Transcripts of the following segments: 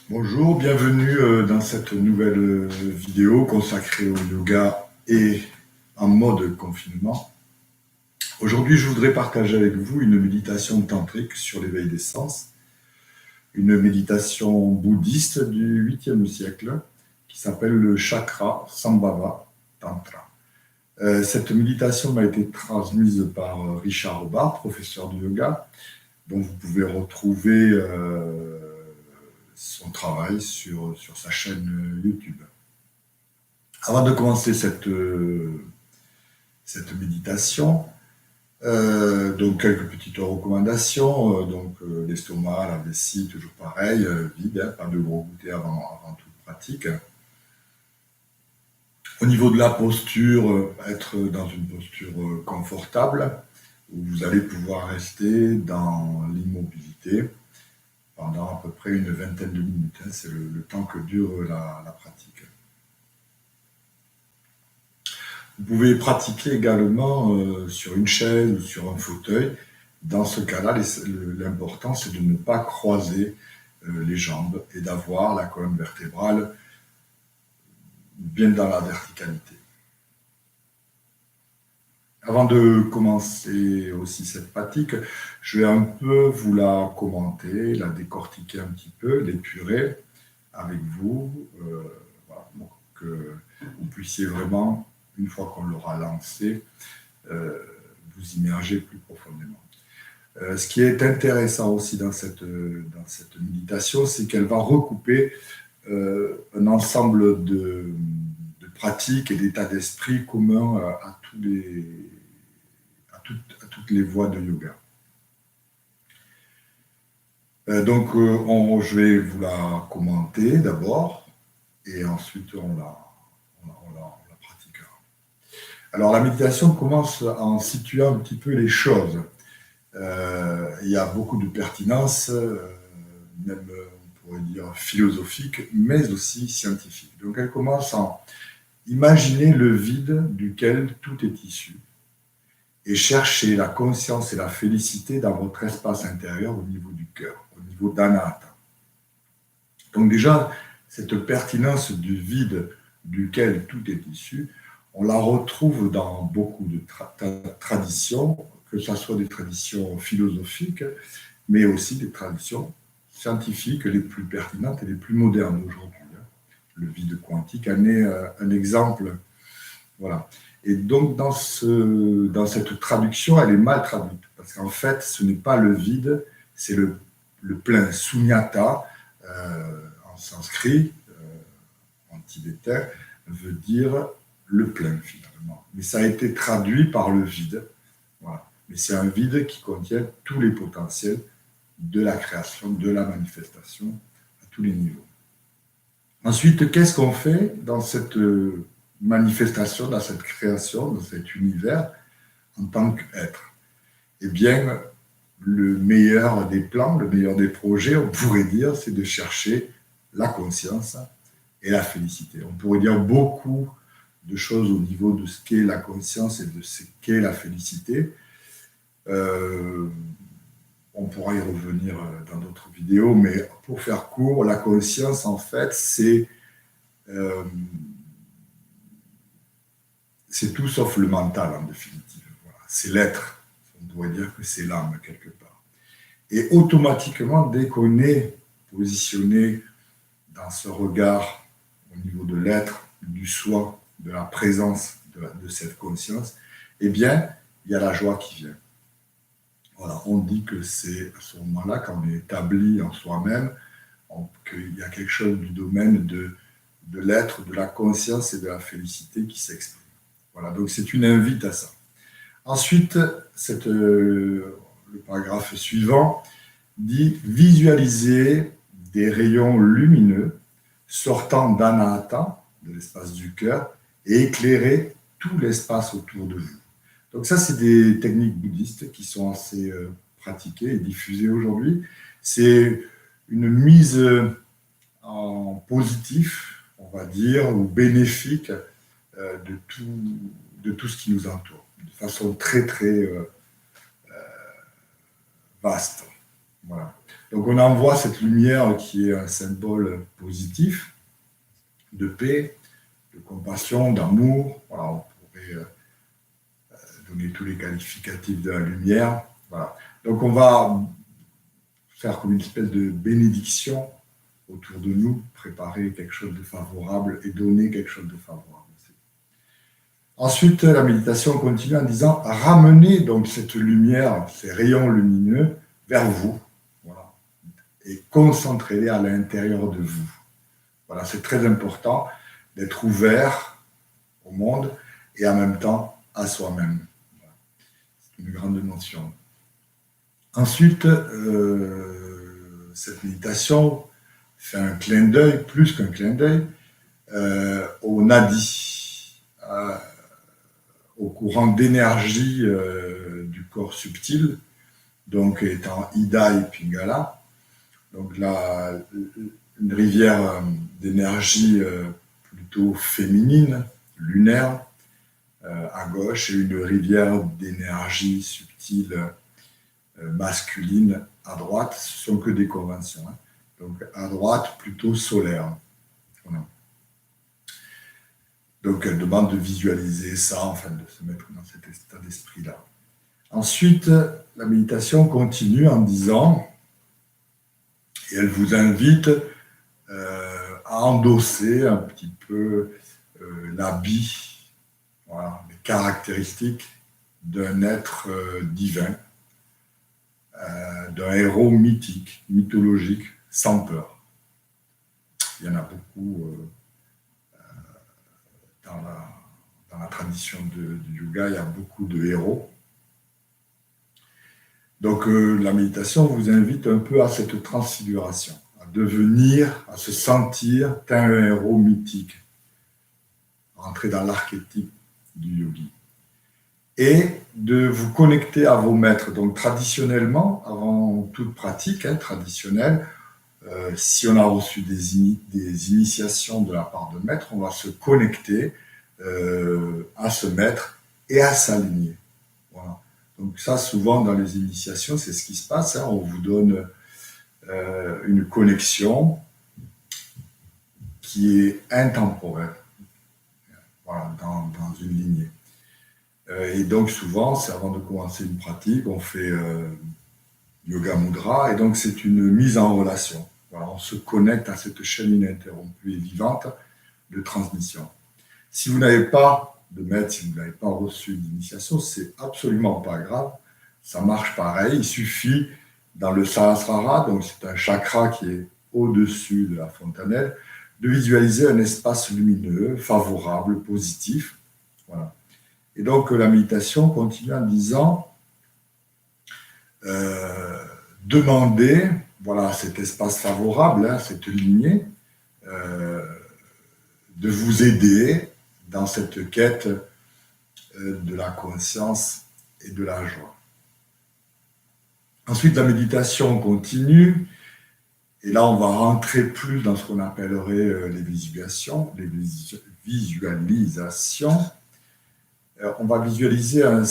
Bonjour, bienvenue dans cette nouvelle vidéo consacrée au yoga et en mode confinement. Aujourd'hui, je voudrais partager avec vous une méditation tantrique sur l'éveil des sens, une méditation bouddhiste du 8e siècle qui s'appelle le Chakra Sambhava Tantra. Cette méditation m'a été transmise par Richard Robart, professeur de yoga, dont vous pouvez retrouver son travail sur sa chaîne YouTube. Avant de commencer cette méditation, donc quelques petites recommandations. L'estomac, la vessie, toujours pareil, vide, hein, pas de gros goûter avant toute pratique. Au niveau de la posture, être dans une posture confortable, où vous allez pouvoir rester dans l'immobilité pendant à peu près une vingtaine de minutes. Hein, c'est le temps que dure la pratique. Vous pouvez pratiquer également sur une chaise ou sur un fauteuil. Dans ce cas-là, l'important, c'est de ne pas croiser les jambes et d'avoir la colonne vertébrale bien dans la verticalité. Avant de commencer aussi cette pratique, je vais un peu vous la commenter, la décortiquer un petit peu, l'épurer avec vous, voilà, pour que vous puissiez vraiment, une fois qu'on l'aura lancé, vous immerger plus profondément. Ce qui est intéressant aussi dans cette méditation, c'est qu'elle va recouper un ensemble de pratiques et d'états d'esprit communs à toutes les voies de yoga. Je vais vous la commenter d'abord, et ensuite on la pratiquera. Alors la méditation commence en situant un petit peu les choses. Il y a beaucoup de pertinence, même on pourrait dire philosophique, mais aussi scientifique. Donc elle commence en imaginer le vide duquel tout est issu et chercher la conscience et la félicité dans votre espace intérieur au niveau du cœur, au niveau d'Anahata. Donc déjà, cette pertinence du vide duquel tout est issu, on la retrouve dans beaucoup de traditions, que ce soit des traditions philosophiques, mais aussi des traditions scientifiques les plus pertinentes et les plus modernes aujourd'hui. Le vide quantique en est un exemple. Voilà. Et donc, dans cette traduction, elle est mal traduite, parce qu'en fait, ce n'est pas le vide, c'est le plein. Sunyata, en sanskrit, en tibétain, veut dire le plein, finalement. Mais ça a été traduit par le vide. Voilà. Mais c'est un vide qui contient tous les potentiels de la création, de la manifestation, à tous les niveaux. Ensuite, qu'est-ce qu'on fait dans cette manifestation, dans cette création, dans cet univers, en tant qu'être? Eh bien, le meilleur des plans, le meilleur des projets, on pourrait dire, c'est de chercher la conscience et la félicité. On pourrait dire beaucoup de choses au niveau de ce qu'est la conscience et de ce qu'est la félicité. On pourra y revenir dans d'autres vidéos, mais pour faire court, la conscience, en fait, c'est tout sauf le mental, en définitive. Voilà. C'est l'être. On pourrait dire que c'est l'âme, quelque part. Et automatiquement, dès qu'on est positionné dans ce regard au niveau de l'être, du soi, de la présence de cette conscience, eh bien, il y a la joie qui vient. Voilà, on dit que c'est à ce moment-là, quand on est établi en soi-même, qu'il y a quelque chose du domaine de l'être, de la conscience et de la félicité qui s'exprime. Voilà, donc c'est une invite à ça. Ensuite, le paragraphe suivant dit « Visualiser des rayons lumineux sortant d'Anahata, de l'espace du cœur, et éclairer tout l'espace autour de vous. » Donc ça, c'est des techniques bouddhistes qui sont assez pratiquées et diffusées aujourd'hui. C'est une mise en positif, on va dire, ou bénéfique de tout ce qui nous entoure, de façon très, très vaste. Voilà. Donc on envoie cette lumière qui est un symbole positif de paix, de compassion, d'amour. Voilà, on pourrait donner tous les qualificatifs de la lumière. Voilà. Donc on va faire comme une espèce de bénédiction autour de nous, préparer quelque chose de favorable et donner quelque chose de favorable. Ensuite, la méditation continue en disant ramenez donc cette lumière, ces rayons lumineux vers vous, voilà, et concentrez-les à l'intérieur de vous. Voilà, c'est très important d'être ouvert au monde et en même temps à soi-même. Voilà. C'est une grande notion. Ensuite, cette méditation fait un clin d'œil, plus qu'un clin d'œil, au nadi, au courant d'énergie du corps subtil, donc étant Ida et Pingala. Donc là, une rivière d'énergie plutôt féminine, lunaire, à gauche, et une rivière d'énergie subtile masculine à droite. Ce ne sont que des conventions. Hein. Donc à droite, plutôt solaire. Voilà. Donc elle demande de visualiser ça, enfin de se mettre dans cet état d'esprit-là. Ensuite, la méditation continue en disant, et elle vous invite à endosser un petit peu l'habit, voilà, les caractéristiques d'un être divin, d'un héros mythique, mythologique, sans peur. Il y en a beaucoup dans la tradition du yoga, il y a beaucoup de héros. Donc la méditation vous invite un peu à cette transfiguration, à devenir, à se sentir tel un héros mythique, rentrer dans l'archétype du yogi. Et de vous connecter à vos maîtres. Donc traditionnellement, avant toute pratique traditionnelle, si on a reçu des initiations de la part de maîtres, on va se connecter à ce maître et à s'aligner. Voilà. Donc ça, souvent dans les initiations, c'est ce qui se passe. On vous donne une connexion qui est intemporelle, voilà, dans une lignée. Et donc souvent, c'est avant de commencer une pratique, on fait yoga mudra, et donc c'est une mise en relation. Voilà, on se connecte à cette chaîne ininterrompue et vivante de transmission. Si vous n'avez pas de maître, si vous n'avez pas reçu d'initiation, c'est absolument pas grave. Ça marche pareil. Il suffit, dans le Sahasrara, donc c'est un chakra qui est au-dessus de la fontanelle, de visualiser un espace lumineux, favorable, positif. Voilà. Et donc la méditation continue en disant demandez, voilà, cet espace favorable, cette lignée, de vous aider dans cette quête de la conscience et de la joie. Ensuite, la méditation continue, et là, on va rentrer plus dans ce qu'on appellerait les visualisations. On va visualiser un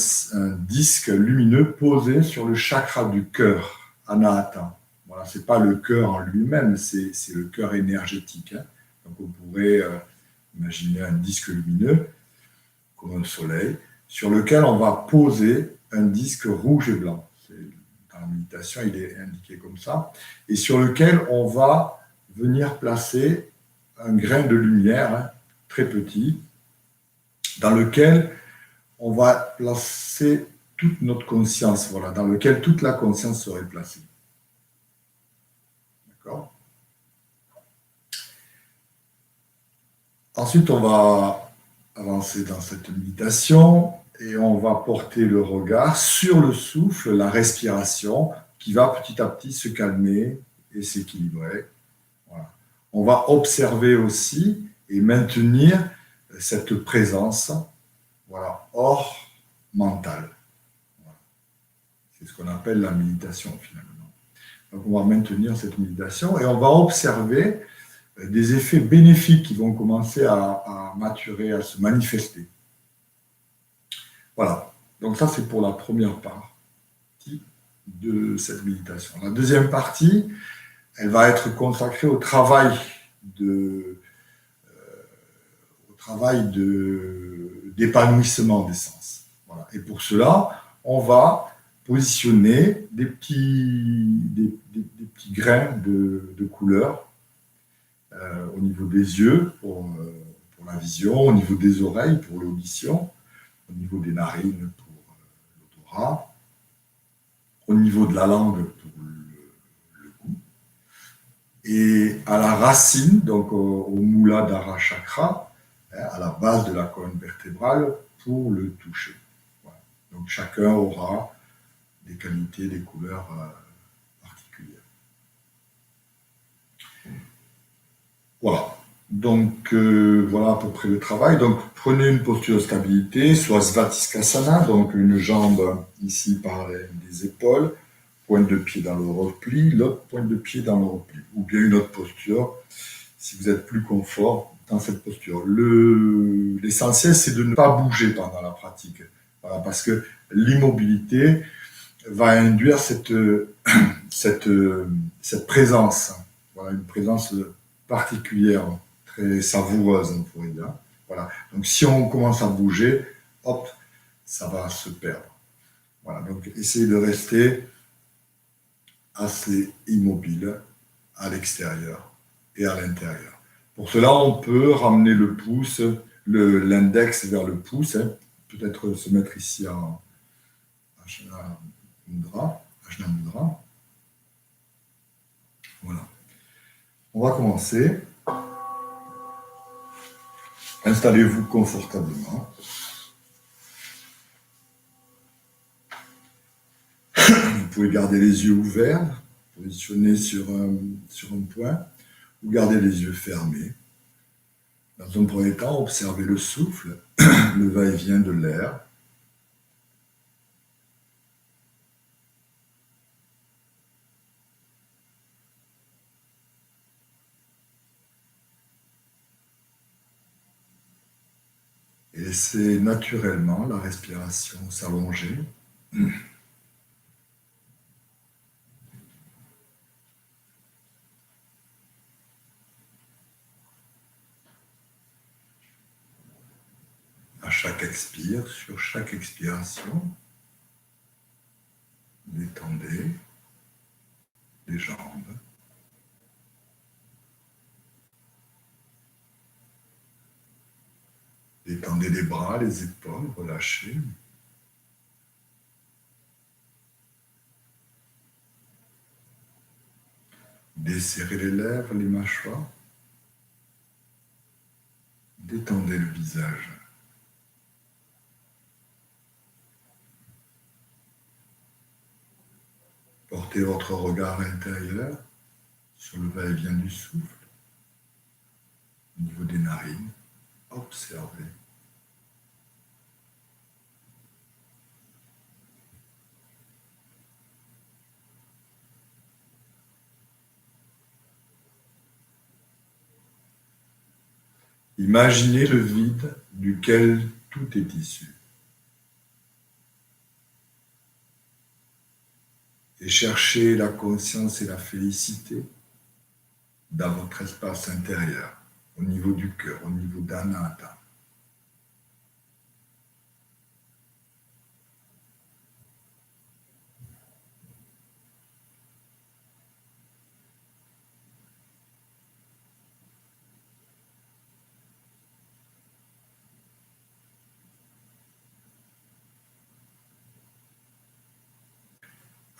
disque lumineux posé sur le chakra du cœur, Anahata. Voilà, ce n'est pas le cœur en lui-même, c'est le cœur énergétique. Hein. Donc, on pourrait imaginer un disque lumineux, comme un soleil, sur lequel on va poser un disque rouge et blanc. Dans la méditation, il est indiqué comme ça. Et sur lequel on va venir placer un grain de lumière, très petit, dans lequel on va placer toute notre conscience, voilà, dans lequel toute la conscience serait placée. D'accord ? Ensuite, on va avancer dans cette méditation et on va porter le regard sur le souffle, la respiration, qui va petit à petit se calmer et s'équilibrer. Voilà. On va observer aussi et maintenir cette présence, voilà, hors mental. Voilà. C'est ce qu'on appelle la méditation finalement. Donc on va maintenir cette méditation et on va observer des effets bénéfiques qui vont commencer à maturer, à se manifester. Voilà. Donc ça, c'est pour la première partie de cette méditation. La deuxième partie, elle va être consacrée au travail d'épanouissement des sens. Voilà. Et pour cela, on va positionner des petits grains de couleurs au niveau des yeux pour la vision, au niveau des oreilles pour l'audition, au niveau des narines pour l'odorat, au niveau de la langue pour le goût, et à la racine, donc au Muladhara chakra, à la base de la colonne vertébrale pour le toucher. Voilà. Donc chacun aura des qualités, des couleurs particulières. Voilà. Donc voilà à peu près le travail. Donc prenez une posture de stabilité, soit Svatiskasana, donc une jambe ici par les épaules, pointe de pied dans le repli, l'autre pointe de pied dans le repli, ou bien une autre posture, si vous êtes plus confort dans cette posture. L'essentiel, c'est de ne pas bouger pendant la pratique, voilà, parce que l'immobilité va induire cette présence, voilà, une présence particulière, très savoureuse, on pourrait dire. Voilà. Donc si on commence à bouger, hop, ça va se perdre. Voilà. Donc essayez de rester assez immobile à l'extérieur et à l'intérieur. Pour cela, on peut ramener le pouce, l'index vers le pouce, hein, peut-être se mettre ici en Ajna Mudra. Voilà. On va commencer. Installez-vous confortablement. Vous pouvez garder les yeux ouverts, positionnés sur un point, ou garder les yeux fermés. Dans un premier temps, observez le souffle, le va-et-vient de l'air. Et laissez naturellement la respiration s'allonger. À chaque expire, sur chaque expiration, détendez les jambes. Détendez les bras, les épaules, relâchez. Desserrez les lèvres, les mâchoires. Détendez le visage. Portez votre regard intérieur sur le va-et-vient du souffle, au niveau des narines. Observez. Imaginez le vide duquel tout est issu. Et cherchez la conscience et la félicité dans votre espace intérieur, au niveau du cœur, au niveau d'Anahata.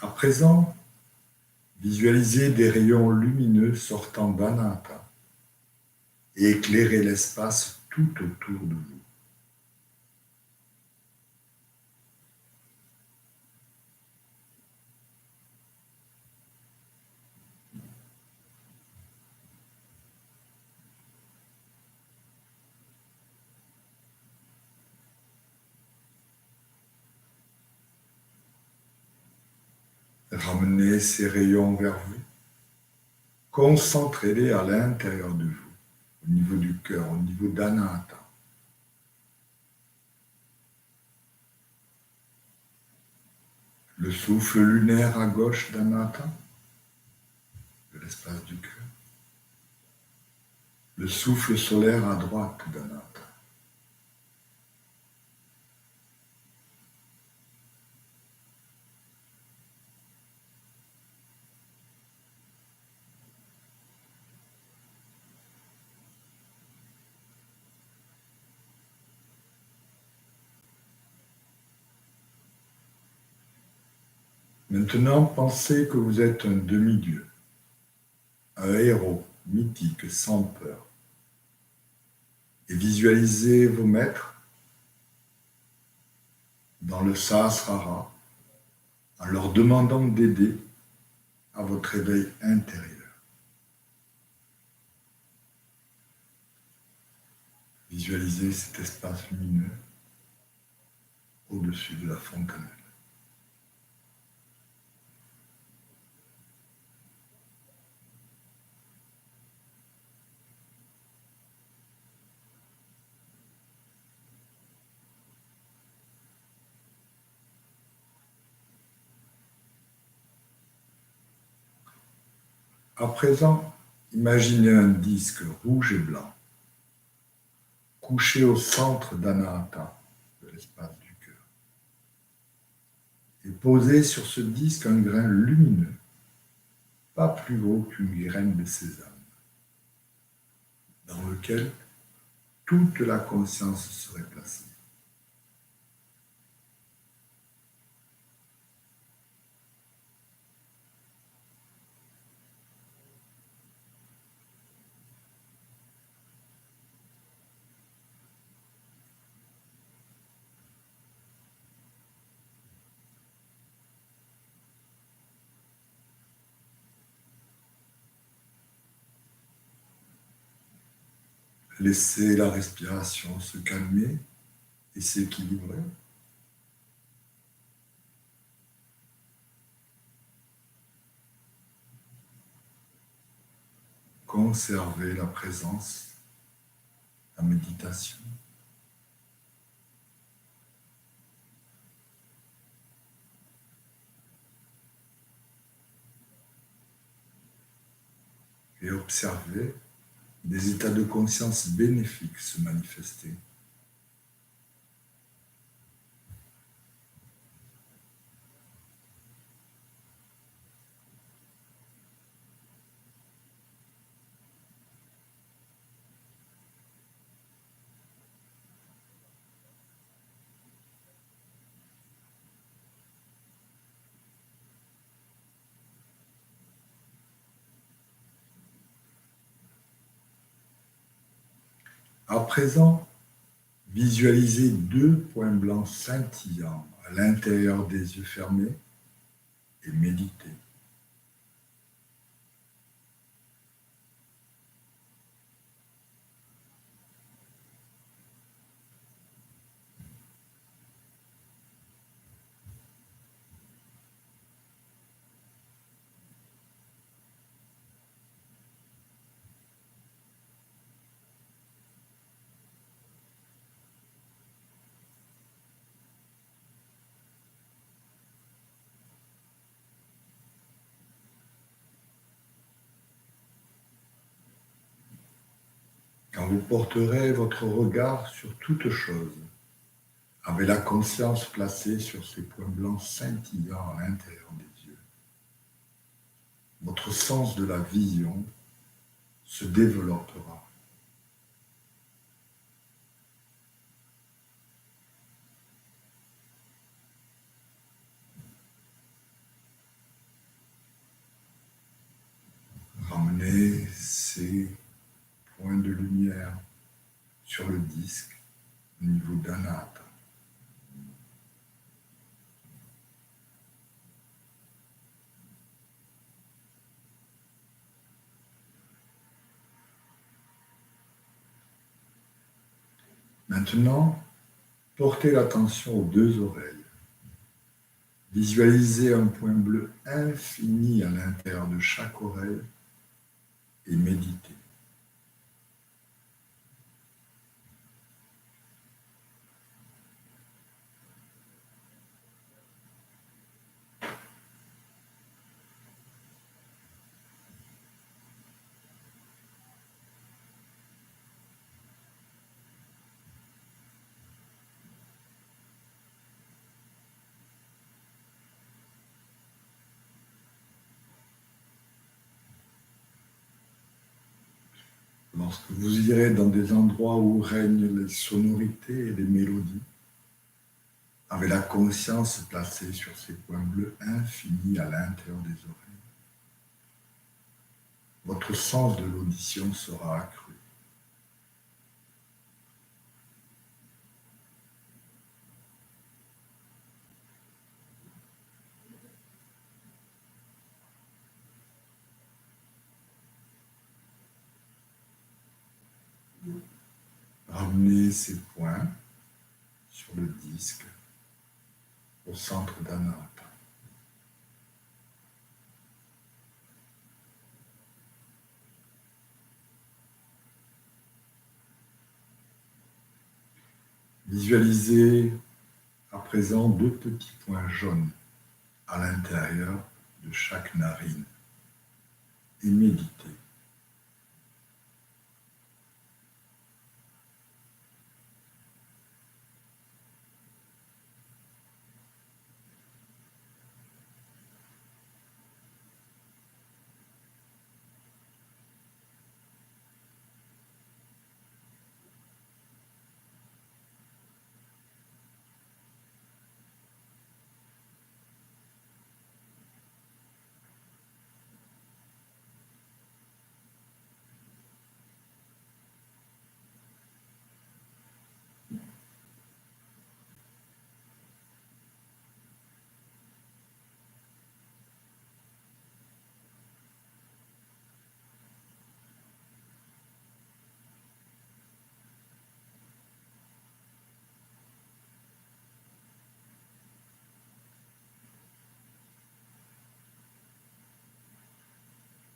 À présent, visualisez des rayons lumineux sortant d'Anahata et éclairez l'espace tout autour de vous. Ramenez ces rayons vers vous. Concentrez-les à l'intérieur de vous, au niveau du cœur, au niveau d'Anahata. Le souffle lunaire à gauche d'Anahata, de l'espace du cœur. Le souffle solaire à droite d'Anahata. Maintenant, pensez que vous êtes un demi-dieu, un héros mythique sans peur. Et visualisez vos maîtres dans le Sahasrara en leur demandant d'aider à votre éveil intérieur. Visualisez cet espace lumineux au-dessus de la fontanelle. À présent, imaginez un disque rouge et blanc couché au centre d'Anahata, de l'espace du cœur, et posez sur ce disque un grain lumineux, pas plus gros qu'une graine de sésame, dans lequel toute la conscience serait placée. Laissez la respiration se calmer et s'équilibrer. Conservez la présence, la méditation. Et observez des états de conscience bénéfiques se manifester. À présent, visualisez deux points blancs scintillants à l'intérieur des yeux fermés et méditez. Quand vous porterez votre regard sur toute chose, avec la conscience placée sur ces points blancs scintillants à l'intérieur des yeux, votre sens de la vision se développera. Ramenez ces points de lumière sur le disque au niveau d'Anahata. Maintenant, portez l'attention aux deux oreilles. Visualisez un point bleu infini à l'intérieur de chaque oreille et méditez. Lorsque vous irez dans des endroits où règnent les sonorités et les mélodies, avec la conscience placée sur ces points bleus infinis à l'intérieur des oreilles, votre sens de l'audition sera accru. Ramenez ces points sur le disque au centre d'Anahata. Visualisez à présent deux petits points jaunes à l'intérieur de chaque narine et méditez.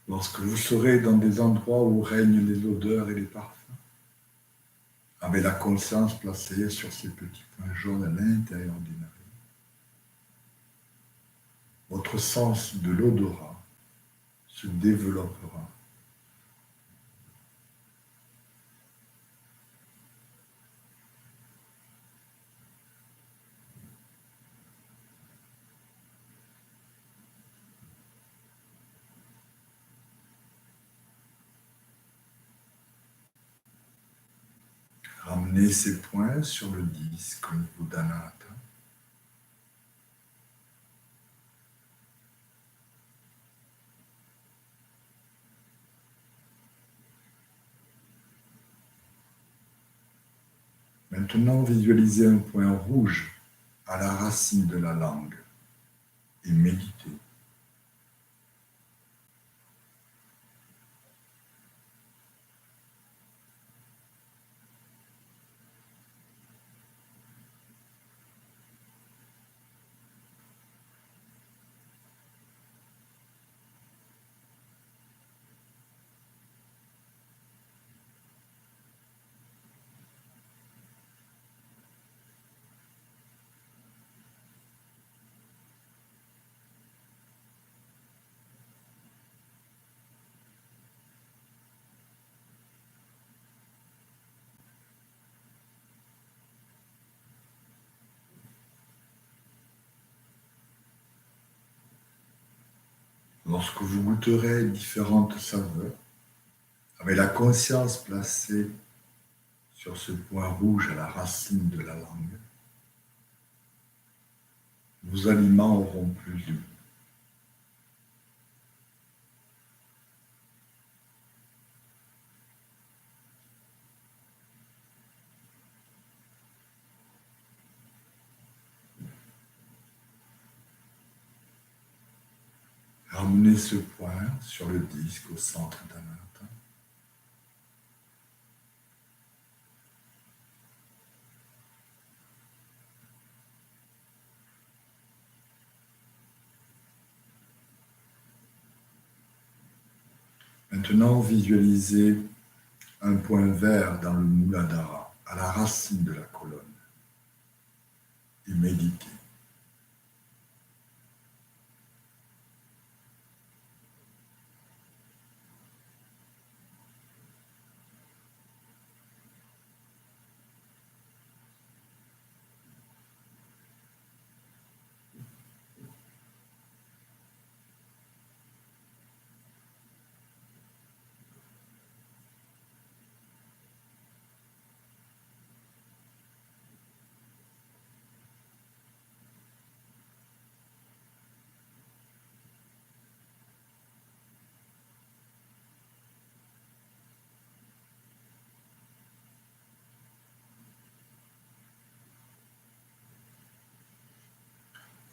Lorsque vous serez dans des endroits où règnent les odeurs et les parfums, avec la conscience placée sur ces petits points jaunes à l'intérieur des narines, votre sens de l'odorat se développera. Ramenez ces points sur le disque au niveau d'Anahata. Maintenant, visualisez un point rouge à la racine de la langue et méditez. Lorsque vous goûterez différentes saveurs, avec la conscience placée sur ce point rouge à la racine de la langue, vos aliments auront plus de goût. Ramenez ce point sur le disque au centre d'Anahata. Maintenant, visualisez un point vert dans le Muladhara, à la racine de la colonne, et méditez.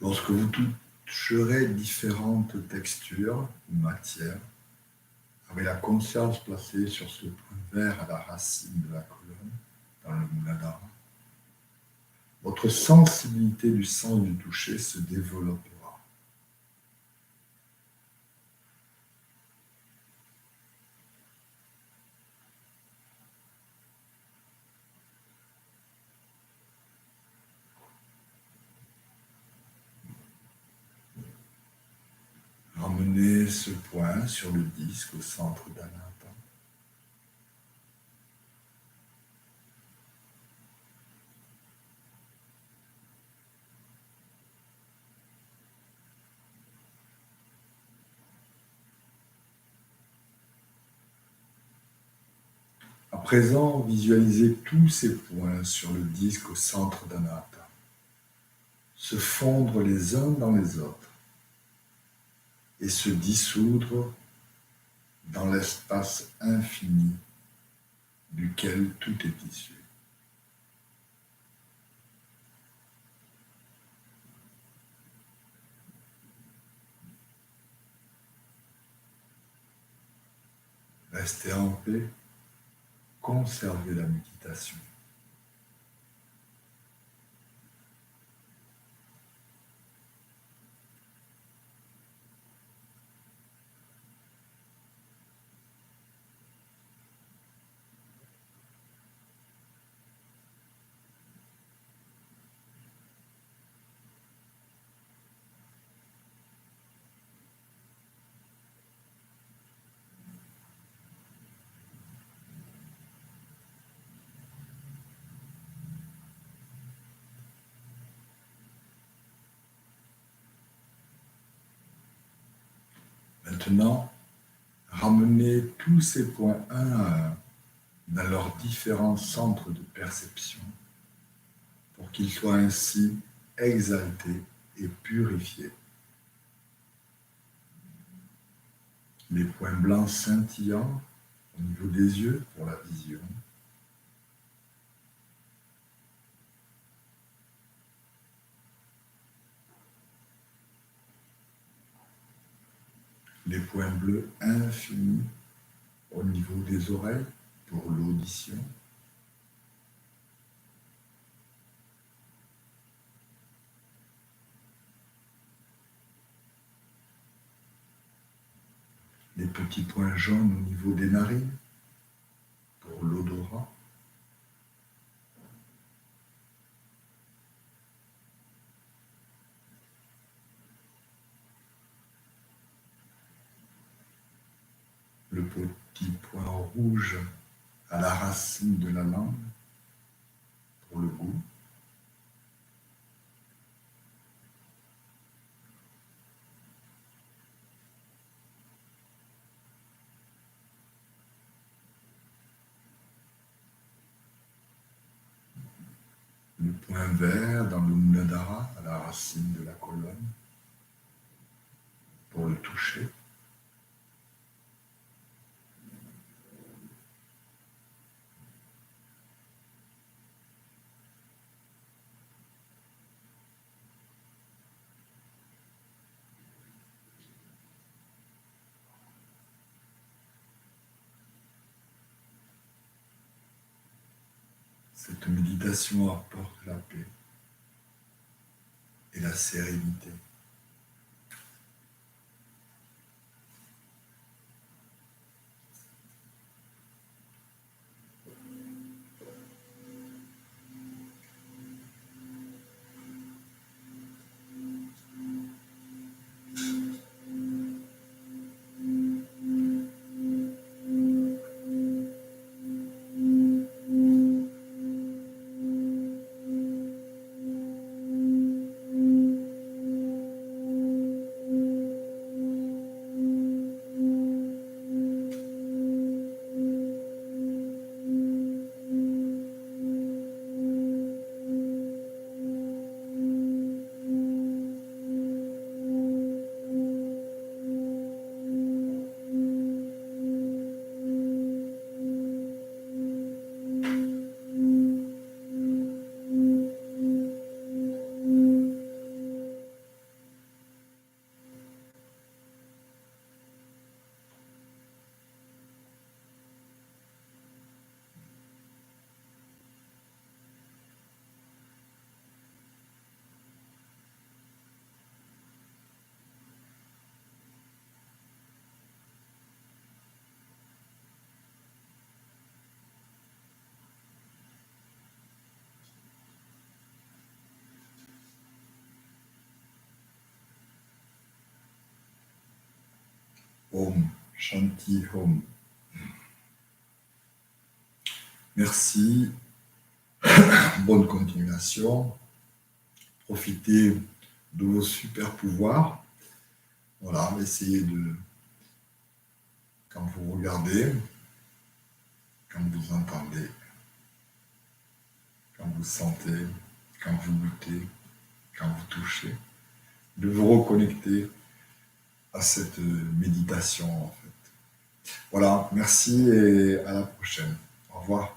Lorsque vous toucherez différentes textures ou matières, avec la conscience placée sur ce point vert à la racine de la colonne, dans le Muladhara, votre sensibilité du sens du toucher se développera. Ramenez ce point sur le disque au centre d'Anahata. À présent, visualisez tous ces points sur le disque au centre d'Anahata se fondre les uns dans les autres et se dissoudre dans l'espace infini duquel tout est issu. Restez en paix, conservez la méditation. Maintenant, ramenez tous ces points un à un dans leurs différents centres de perception pour qu'ils soient ainsi exaltés et purifiés. Les points blancs scintillants au niveau des yeux pour la vision. Les points bleus infinis au niveau des oreilles pour l'audition. Les petits points jaunes au niveau des narines pour l'odorat. Le petit point rouge à la racine de la langue pour le goût. Le point vert dans le Muladhara à la racine de la colonne pour le toucher. Cette méditation apporte la paix et la sérénité. Om Shanti Om. Merci. Bonne continuation. Profitez de vos super pouvoirs. Voilà, essayez de, quand vous regardez, quand vous entendez, quand vous sentez, quand vous goûtez, quand vous touchez, de vous reconnecter à cette méditation en fait. Voilà, merci et à la prochaine. Au revoir.